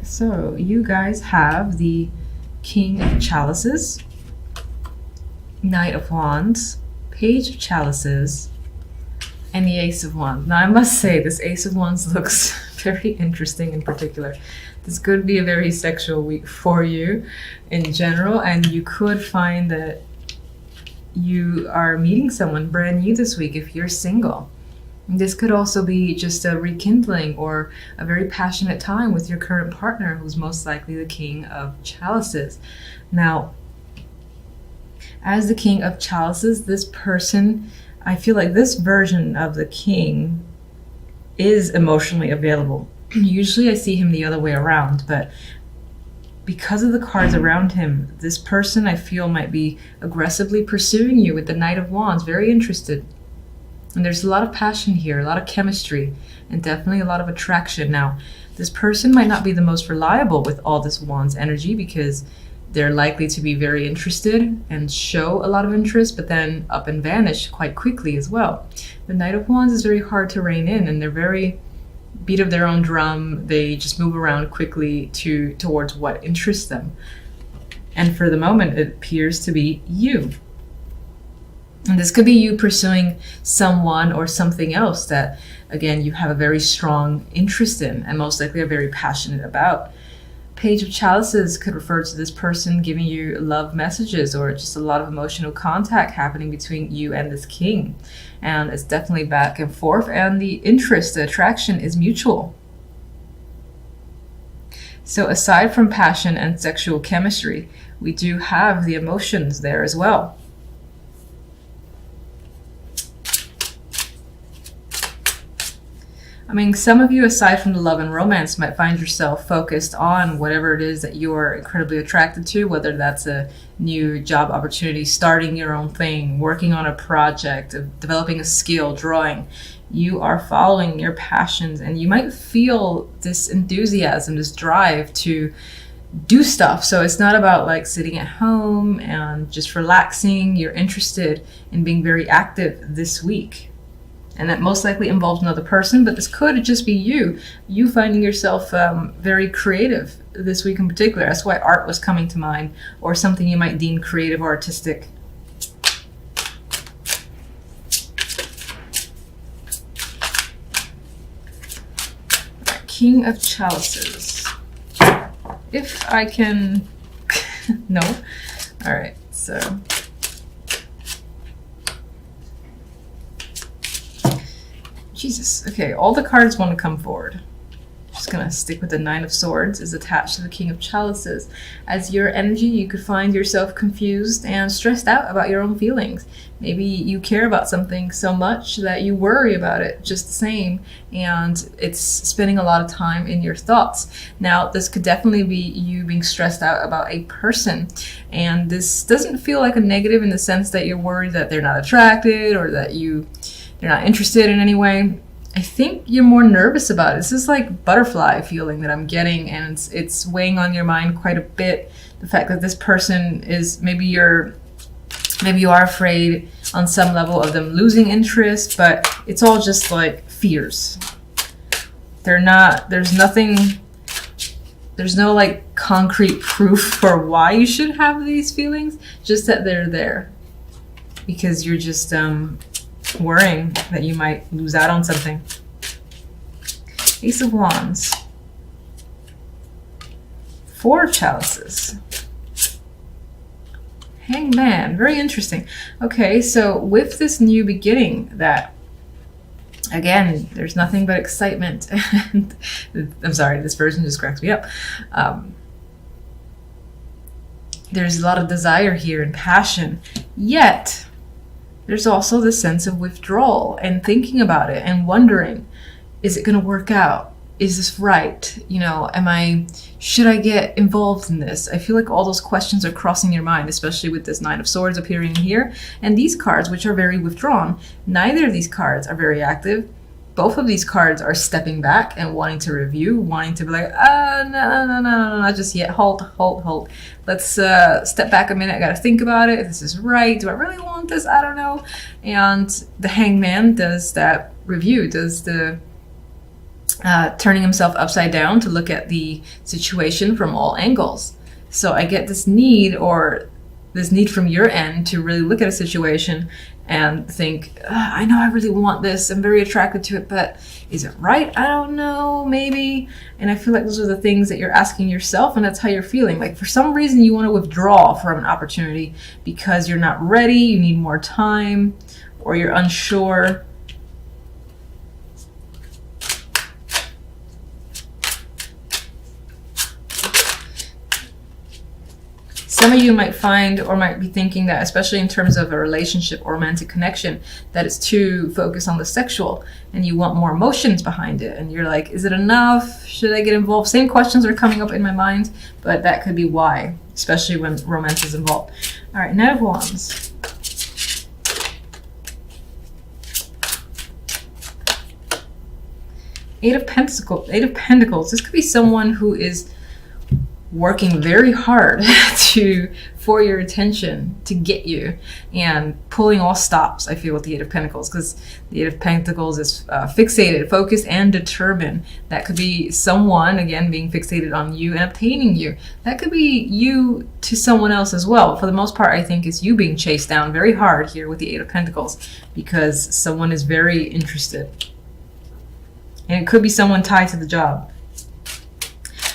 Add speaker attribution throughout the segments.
Speaker 1: So you guys have the King of Chalices, Knight of Wands, Page of Chalices, and the Ace of Wands. Now I must say this Ace of Wands looks very interesting in particular. This could be a very sexual week for you in general, and you could find that you are meeting someone brand new this week if you're single. This could also be just a rekindling or a very passionate time with your current partner, who's most likely the King of Chalices. Now, as the King of Chalices, this person, I feel like this version of the king is emotionally available. Usually I see him the other way around, but because of the cards around him, this person I feel might be aggressively pursuing you with the Knight of Wands, very interested. And there's a lot of passion here, a lot of chemistry, and definitely a lot of attraction. Now, this person might not be the most reliable with all this Wands energy because they're likely to be very interested and show a lot of interest, but then up and vanish quite quickly as well. The Knight of Wands is very hard to rein in, and they're very beat of their own drum. They just move around quickly towards what interests them. And for the moment, it appears to be you. And this could be you pursuing someone or something else that, again, you have a very strong interest in and most likely are very passionate about. Page of Chalices could refer to this person giving you love messages or just a lot of emotional contact happening between you and this king. And it's definitely back and forth, and the interest, the attraction is mutual. So aside from passion and sexual chemistry, we do have the emotions there as well. I mean, some of you, aside from the love and romance, might find yourself focused on whatever it is that you are incredibly attracted to, whether that's a new job opportunity, starting your own thing, working on a project, developing a skill, drawing. You are following your passions, and you might feel this enthusiasm, this drive to do stuff. So it's not about like sitting at home and just relaxing. You're interested in being very active this week. And that most likely involves another person, but this could just be you finding yourself very creative this week in particular. That's why art was coming to mind, or something you might deem creative or artistic. King of Chalices. If I can... No? Alright, so... Jesus. Okay, all the cards want to come forward. Just gonna stick with the Nine of Swords is attached to the King of Chalices. As your energy, you could find yourself confused and stressed out about your own feelings. Maybe you care about something so much that you worry about it just the same, and it's spending a lot of time in your thoughts. Now, this could definitely be you being stressed out about a person, and this doesn't feel like a negative in the sense that you're worried that they're not attracted or that they're not interested in any way. I think you're more nervous about it. This is like butterfly feeling that I'm getting, and it's weighing on your mind quite a bit. The fact that this person is, maybe you are afraid on some level of them losing interest, but it's all just like fears. There's no like concrete proof for why you should have these feelings, just that they're there. Because you're just worrying that you might lose out on something. Ace of Wands. Four of Chalices. Hangman. Very interesting. Okay, so with this new beginning that, again, there's nothing but excitement. And I'm sorry, this version just cracks me up. There's a lot of desire here and passion. Yet, there's also this sense of withdrawal and thinking about it and wondering, is it going to work out? Is this right? You know, should I get involved in this? I feel like all those questions are crossing your mind, especially with this Nine of Swords appearing here. And these cards, which are very withdrawn, neither of these cards are very active. Both of these cards are stepping back and wanting to review, wanting to be like, no, not just yet. Hold. Let's step back a minute. I gotta think about it. If this is right, do I really want this? I don't know. And the Hangman does that review, does the turning himself upside down to look at the situation from all angles. So I get this need, or this need from your end, to really look at a situation and think, I know I really want this, I'm very attracted to it, but is it right? I don't know, maybe. And I feel like those are the things that you're asking yourself, and that's how you're feeling. Like for some reason you want to withdraw from an opportunity because you're not ready, you need more time, or you're unsure. Some of you might find, or might be thinking that, especially in terms of a relationship or romantic connection, that it's too focused on the sexual and you want more emotions behind it. And you're like, is it enough? Should I get involved? Same questions are coming up in my mind, but that could be why, especially when romance is involved. All right, Knight of Wands. Eight of Pentacles. This could be someone who is working very hard for your attention, to get you, and pulling all stops, I feel, with the Eight of Pentacles, because the Eight of Pentacles is fixated, focused, and determined. That could be someone, again, being fixated on you and obtaining you. That could be you to someone else as well. For the most part, I think it's you being chased down very hard here with the Eight of Pentacles, because someone is very interested. And it could be someone tied to the job.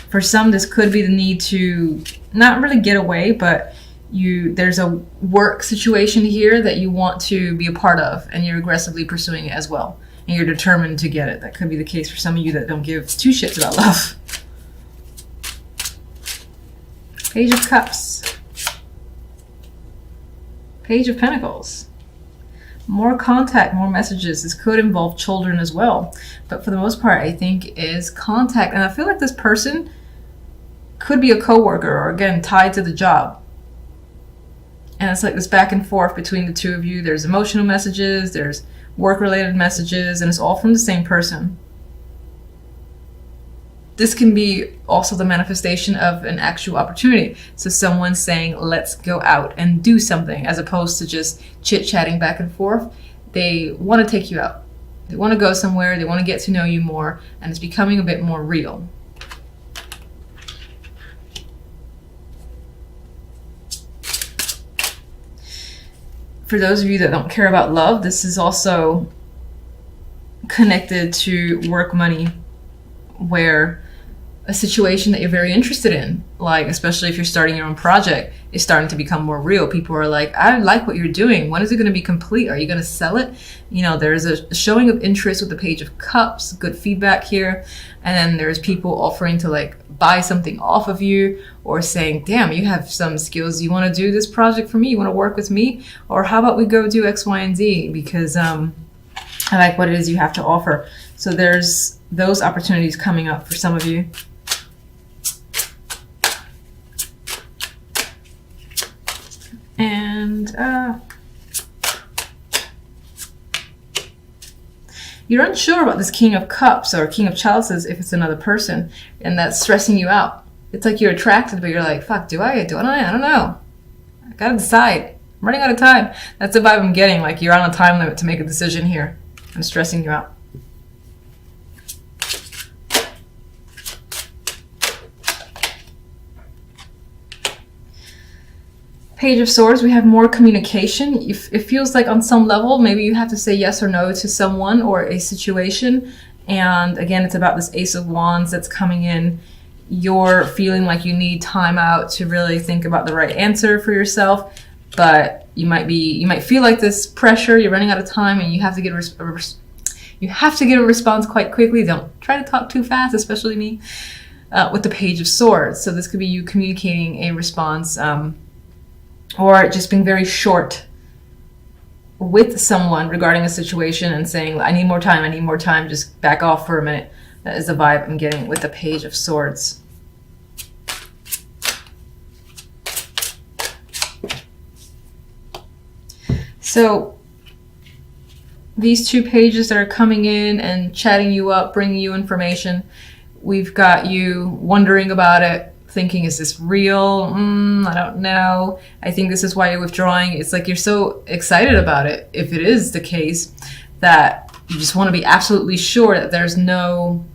Speaker 1: For some, this could be the need to not really get away, but there's a work situation here that you want to be a part of, and you're aggressively pursuing it as well. And you're determined to get it. That could be the case for some of you that don't give two shits about love. Page of Cups. Page of Pentacles. More contact, more messages. This could involve children as well. But for the most part, I think is contact. And I feel like this person could be a coworker, or again, tied to the job. And it's like this back and forth between the two of you. There's emotional messages, there's work-related messages, and it's all from the same person. This can be also the manifestation of an actual opportunity. So someone saying, let's go out and do something, as opposed to just chit-chatting back and forth. They want to take you out. They want to go somewhere, they want to get to know you more, and it's becoming a bit more real. For those of you that don't care about love, this is also connected to work, money, where a situation that you're very interested in, like especially if you're starting your own project, is starting to become more real. People are like, I like what you're doing. When is it going to be complete? Are you going to sell it? You know, there's a showing of interest with the Page of Cups, good feedback here. And then there's people offering to like buy something off of you, or saying, damn, you have some skills. You want to do this project for me? You want to work with me? Or how about we go do X, Y, and Z? Because I like what it is you have to offer. So there's those opportunities coming up for some of you. And you're unsure about this King of Cups or King of Chalices if it's another person, and that's stressing you out. It's like you're attracted, but you're like, fuck, do I? I don't know. I gotta decide. I'm running out of time. That's the vibe I'm getting, like you're on a time limit to make a decision here. I'm stressing you out. Page of Swords, we have more communication. It feels like on some level, maybe you have to say yes or no to someone or a situation. And again, it's about this Ace of Wands that's coming in. You're feeling like you need time out to really think about the right answer for yourself. But you might feel like this pressure, you're running out of time, and you have to get a response quite quickly. Don't try to talk too fast, especially me, with the Page of Swords. So this could be you communicating a response, or just being very short with someone regarding a situation and saying, I need more time, just back off for a minute. That is the vibe I'm getting with the Page of Swords. So these two pages that are coming in and chatting you up, bringing you information, we've got you wondering about it, thinking, is this real? I don't know. I think this is why you're withdrawing. It's like you're so excited about it, if it is the case, that you just want to be absolutely sure that there's no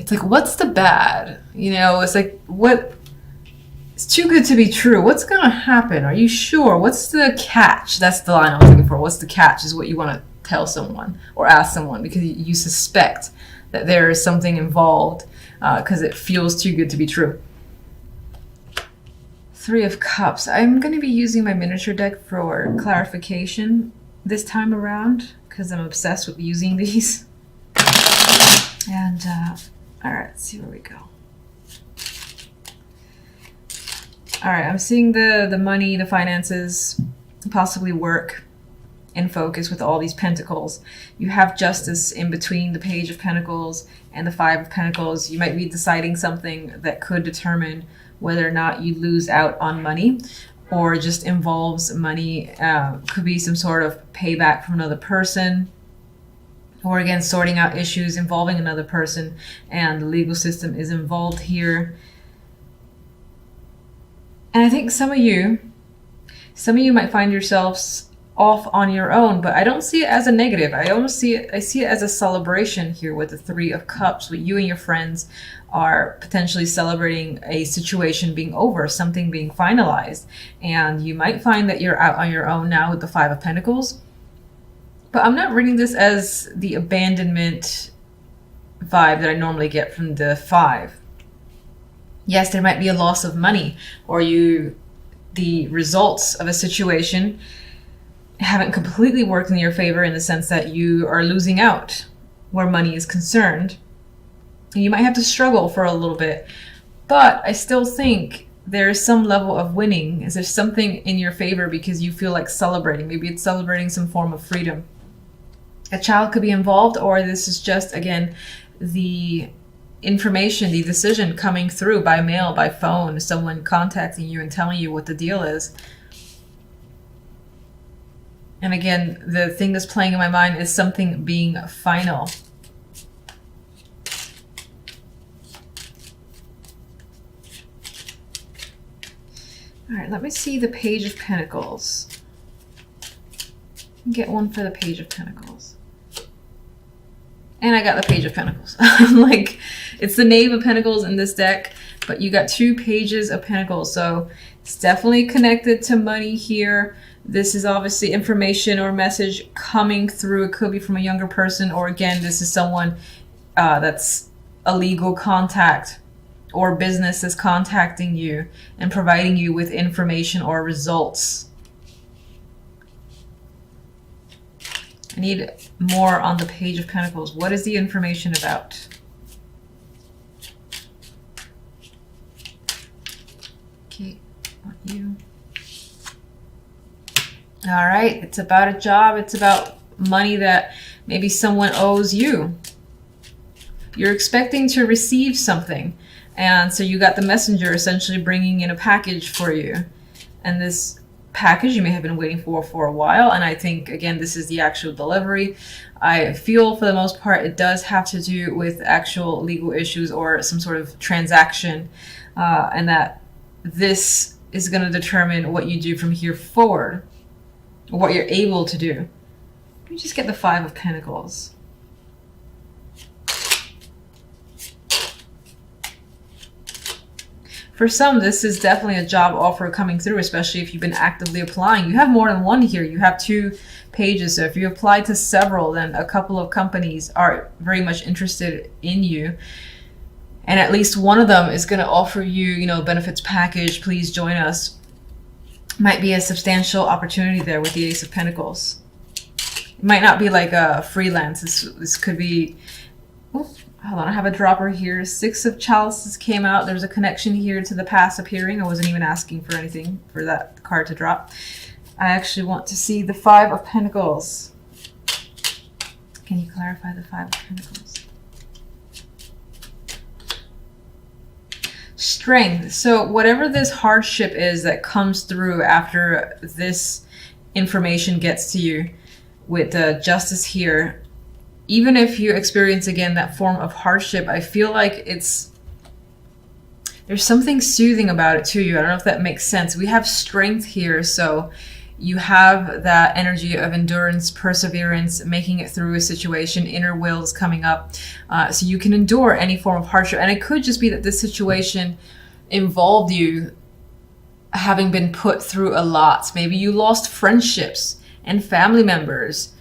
Speaker 1: it's like, what's the bad? You know, it's like, what? It's too good to be true. What's going to happen? Are you sure? What's the catch? That's the line I was looking for. What's the catch is what you want to tell someone or ask someone, because you suspect that there is something involved because it feels too good to be true. Three of Cups. I'm going to be using my miniature deck for clarification this time around because I'm obsessed with using these. And all right, let's see where we go. All right, I'm seeing the money, the finances, possibly work in focus with all these pentacles. You have Justice in between the Page of Pentacles and the Five of Pentacles. You might be deciding something that could determine whether or not you lose out on money or just involves money. Could be some sort of payback from another person, or again, sorting out issues involving another person, and the legal system is involved here. And I think some of you might find yourselves off on your own, but I don't see it as a negative. I see it as a celebration here with the Three of Cups, where you and your friends are potentially celebrating a situation being over, something being finalized. And you might find that you're out on your own now with the Five of Pentacles. But I'm not reading this as the abandonment vibe that I normally get from the Five. Yes, there might be a loss of money, or the results of a situation haven't completely worked in your favor in the sense that you are losing out where money is concerned. And you might have to struggle for a little bit, but I still think there is some level of winning. Is there something in your favor because you feel like celebrating? Maybe it's celebrating some form of freedom. A child could be involved, or this is just, again, the information, the decision coming through by mail, by phone, someone contacting you and telling you what the deal is. And again, the thing that's playing in my mind is something being final. All right, let me see the Page of Pentacles. Get one for the Page of Pentacles. And I got the Page of Pentacles. Like, it's the Knave of Pentacles in this deck, but you got two Pages of Pentacles. So it's definitely connected to money here. This is obviously information or message coming through. It could be from a younger person, or again, this is someone that's a legal contact, or business is contacting you and providing you with information or results. I need more on the Page of Pentacles. What is the information about? Okay, on you. All right, it's about a job. It's about money that maybe someone owes you. You're expecting to receive something. And so you got the messenger essentially bringing in a package for you. And this package you may have been waiting for a while. And I think, again, this is the actual delivery. I feel for the most part it does have to do with actual legal issues or some sort of transaction. And that this is going to determine what you do from here forward, or what you're able to do. Let me just get the Five of Pentacles. For some, this is definitely a job offer coming through, especially if you've been actively applying. You have more than one here. You have two pages. So if you apply to several, then a couple of companies are very much interested in you. And at least one of them is going to offer you, benefits package. Please join us. Might be a substantial opportunity there with the Ace of Pentacles. It might not be like a freelance. This could be... Hold on, I have a dropper here. Six of Chalices came out. There's a connection here to the past appearing. I wasn't even asking for anything for that card to drop. I actually want to see the Five of Pentacles. Can you clarify the Five of Pentacles? Strength. So whatever this hardship is that comes through after this information gets to you with the Justice here, even if you experience, again, that form of hardship, I feel like there's something soothing about it to you. I don't know if that makes sense. We have strength here, so You have that energy of endurance, perseverance, making it through a situation, inner will is coming up. So you can endure any form of hardship. And it could just be that this situation involved you having been put through a lot. Maybe you lost friendships and family members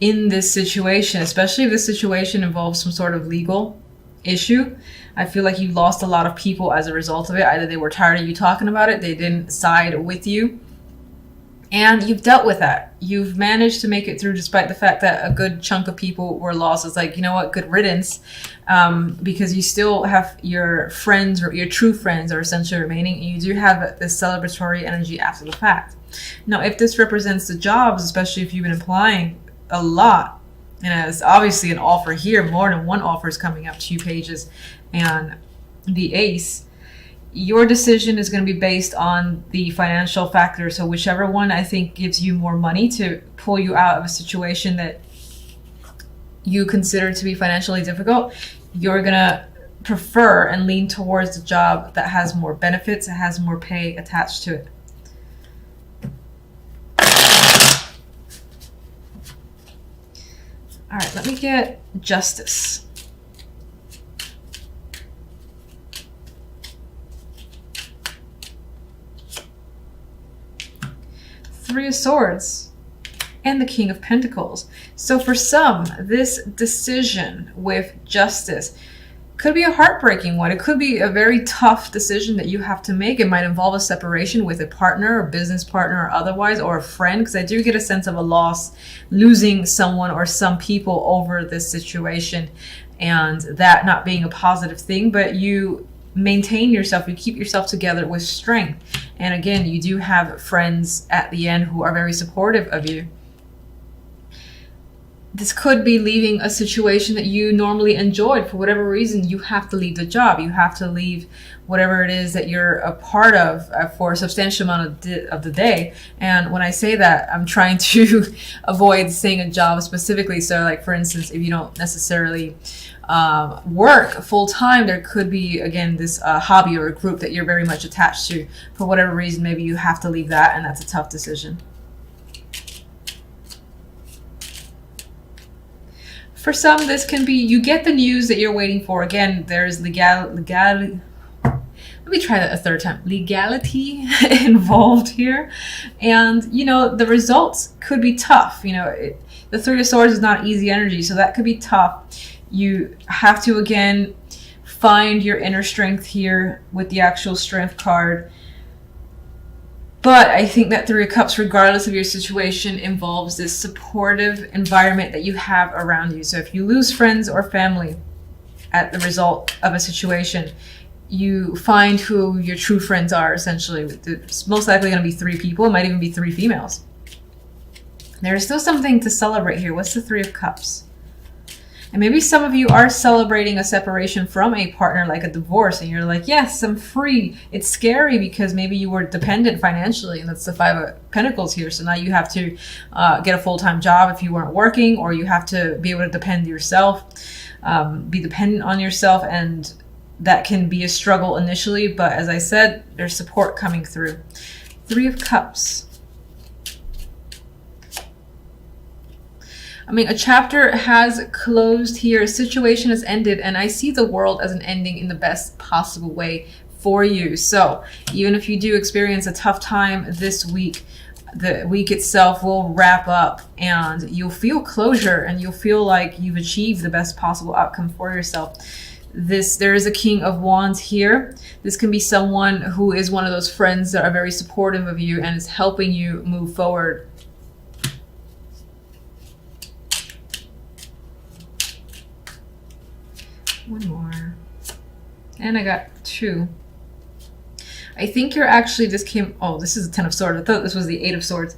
Speaker 1: in this situation, especially if this situation involves some sort of legal issue. I feel like you lost a lot of people as a result of it. Either they were tired of you talking about it, they didn't side with you. And you've dealt with that. You've managed to make it through despite the fact that a good chunk of people were lost. It's like, you know what, good riddance, because you still have your friends, or your true friends are essentially remaining. And you do have this celebratory energy after the fact. Now, if this represents the jobs, especially if you've been applying a lot, and as obviously an offer here, more than one offer is coming up, 2 pages and the ace, your decision is going to be based on the financial factor. So whichever one I think gives you more money to pull you out of a situation that you consider to be financially difficult, you're going to prefer and lean towards the job that has more benefits, that has more pay attached to it. All right, let me get justice. Three of Swords and the King of Pentacles. So for some, this decision with justice could be a heartbreaking one. It could be a very tough decision that you have to make. It might involve a separation with a partner, a business partner, or otherwise, or a friend, because I do get a sense of a loss, losing someone or some people over this situation, and that not being a positive thing. But you maintain yourself, you keep yourself together with strength. And again, you do have friends at the end who are very supportive of you. This could be leaving a situation that you normally enjoyed. For whatever reason, you have to leave the job. You have to leave whatever it is that you're a part of for a substantial amount of the day. And when I say that, I'm trying to avoid saying a job specifically. So like, for instance, if you don't necessarily work full-time, there could be, again, this hobby or a group that you're very much attached to. For whatever reason, maybe you have to leave that, and that's a tough decision. For some, this can be, you get the news that you're waiting for. Again, there's legality. Let me try that a third time. Legality involved here. And, you know, the results could be tough. You know, the Three of Swords is not easy energy, so that could be tough. You have to, again, find your inner strength here with the actual strength card. But I think that Three of Cups, regardless of your situation, involves this supportive environment that you have around you. So if you lose friends or family at the result of a situation, you find who your true friends are, essentially. It's most likely going to be 3 people. It might even be 3 females. There's still something to celebrate here. What's the Three of Cups? And maybe some of you are celebrating a separation from a partner, like a divorce, and you're like, yes, I'm free. It's scary because maybe you were dependent financially, and that's the Five of Pentacles here. So now you have to get a full-time job if you weren't working, or you have to be able to depend yourself, be dependent on yourself, and that can be a struggle initially. But as I said, there's support coming through. Three of Cups. I mean, a chapter has closed here, a situation has ended, and I see the world as an ending in the best possible way for you. So even if you do experience a tough time this week, the week itself will wrap up and you'll feel closure and you'll feel like you've achieved the best possible outcome for yourself. There is a King of Wands here. This can be someone who is one of those friends that are very supportive of you and is helping you move forward. One more. And I got 2. I think you're actually, this is a 10 of Swords. I thought this was the 8 of Swords.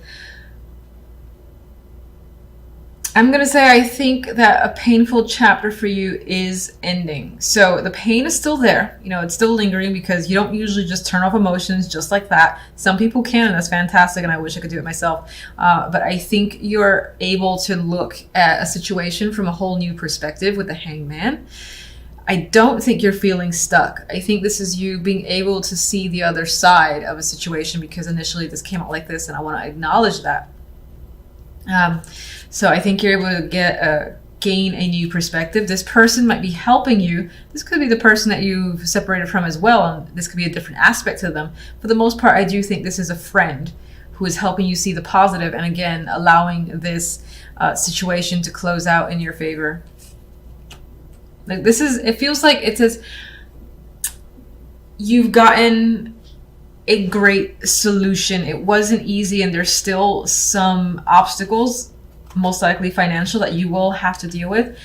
Speaker 1: I'm going to say I think that a painful chapter for you is ending. So the pain is still there. You know, it's still lingering because you don't usually just turn off emotions just like that. Some people can, and that's fantastic, and I wish I could do it myself. But I think you're able to look at a situation from a whole new perspective with the Hangman. I don't think you're feeling stuck. I think this is you being able to see the other side of a situation, because initially this came out like this, and I want to acknowledge that. So I think you're able to gain a new perspective. This person might be helping you. This could be the person that you've separated from as well, and this could be a different aspect to them. For the most part, I do think this is a friend who is helping you see the positive, and again, allowing this situation to close out in your favor. Like this is, it feels like it says you've gotten a great solution. It wasn't easy, and there's still some obstacles, most likely financial, that you will have to deal with.